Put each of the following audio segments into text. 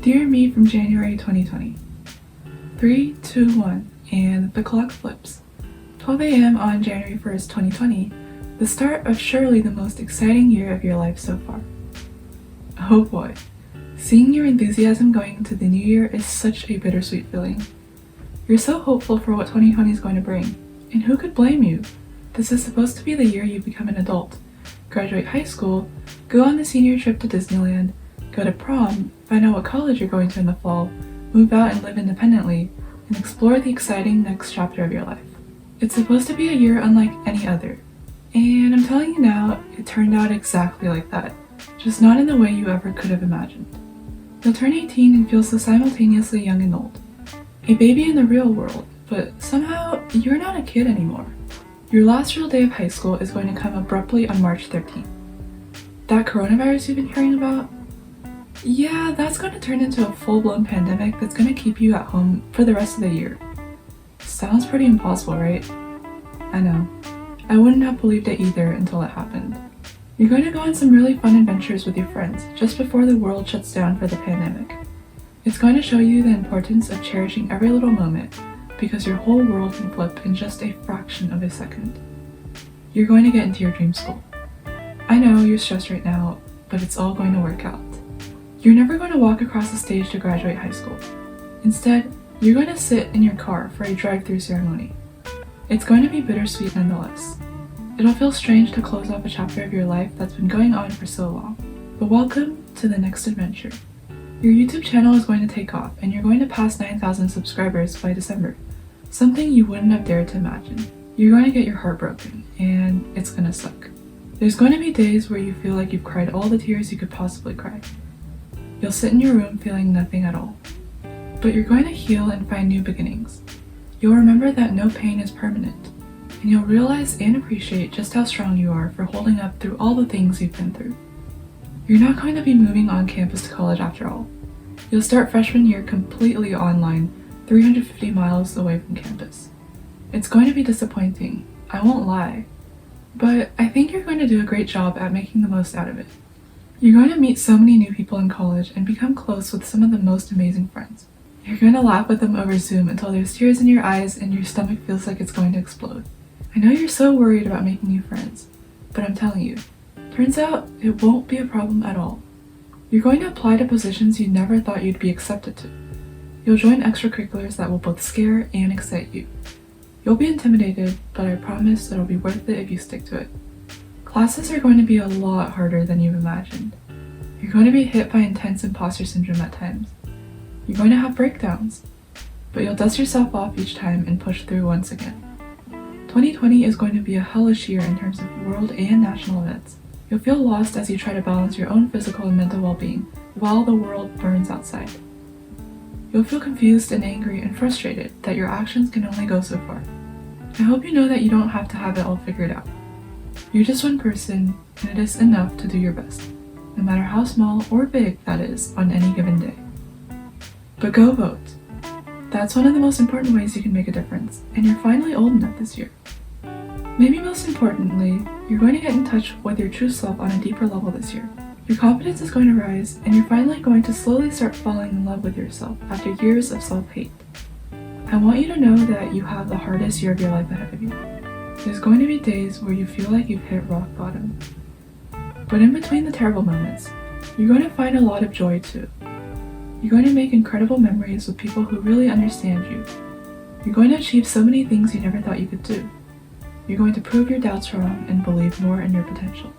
Dear me from January 2020. 3, 2, 1, and the clock flips. 12 a.m. on January 1st, 2020, the start of surely the most exciting year of your life so far. Oh boy, seeing your enthusiasm going into the new year is such a bittersweet feeling. You're so hopeful for what 2020 is going to bring, and who could blame you? This is supposed to be the year you become an adult, graduate high school, go on the senior trip to Disneyland, go to prom, find out what college you're going to in the fall, move out and live independently, and explore the exciting next chapter of your life. It's supposed to be a year unlike any other, and I'm telling you now, it turned out exactly like that, just not in the way you ever could have imagined. You'll turn 18 and feel so simultaneously young and old. A baby in the real world, but somehow you're not a kid anymore. Your last real day of high school is going to come abruptly on March 13th. That coronavirus you've been hearing about? Yeah, that's going to turn into a full-blown pandemic that's going to keep you at home for the rest of the year. Sounds pretty impossible, right? I know. I wouldn't have believed it either until it happened. You're going to go on some really fun adventures with your friends just before the world shuts down for the pandemic. It's going to show you the importance of cherishing every little moment because your whole world can flip in just a fraction of a second. You're going to get into your dream school. I know you're stressed right now, but it's all going to work out. You're never going to walk across the stage to graduate high school. Instead, you're going to sit in your car for a drive-through ceremony. It's going to be bittersweet nonetheless. It'll feel strange to close off a chapter of your life that's been going on for so long. But welcome to the next adventure. Your YouTube channel is going to take off and you're going to pass 9,000 subscribers by December. Something you wouldn't have dared to imagine. You're going to get your heart broken and it's going to suck. There's going to be days where you feel like you've cried all the tears you could possibly cry. You'll sit in your room feeling nothing at all. But you're going to heal and find new beginnings. You'll remember that no pain is permanent, and you'll realize and appreciate just how strong you are for holding up through all the things you've been through. You're not going to be moving on campus to college after all. You'll start freshman year completely online, 350 miles away from campus. It's going to be disappointing, I won't lie, but I think you're going to do a great job at making the most out of it. You're going to meet so many new people in college and become close with some of the most amazing friends. You're going to laugh with them over Zoom until there's tears in your eyes and your stomach feels like it's going to explode. I know you're so worried about making new friends, but I'm telling you, turns out it won't be a problem at all. You're going to apply to positions you never thought you'd be accepted to. You'll join extracurriculars that will both scare and excite you. You'll be intimidated, but I promise it'll be worth it if you stick to it. Classes are going to be a lot harder than you've imagined. You're going to be hit by intense imposter syndrome at times. You're going to have breakdowns, but you'll dust yourself off each time and push through once again. 2020 is going to be a hellish year in terms of world and national events. You'll feel lost as you try to balance your own physical and mental well-being while the world burns outside. You'll feel confused and angry and frustrated that your actions can only go so far. I hope you know that you don't have to have it all figured out. You're just one person, and it is enough to do your best, no matter how small or big that is on any given day. But go vote. That's one of the most important ways you can make a difference, and you're finally old enough this year. Maybe most importantly, you're going to get in touch with your true self on a deeper level this year. Your confidence is going to rise, and you're finally going to slowly start falling in love with yourself after years of self-hate. I want you to know that you have the hardest year of your life ahead of you. There's going to be days where you feel like you've hit rock bottom. But in between the terrible moments, you're going to find a lot of joy too. You're going to make incredible memories with people who really understand you. You're going to achieve so many things you never thought you could do. You're going to prove your doubts wrong and believe more in your potential.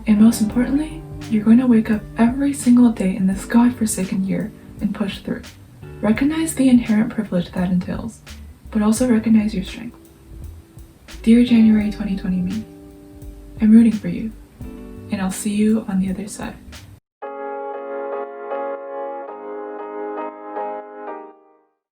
And most importantly, you're going to wake up every single day in this godforsaken year and push through. Recognize the inherent privilege that entails, but also recognize your strength. Dear January 2020 me, I'm rooting for you, and I'll see you on the other side.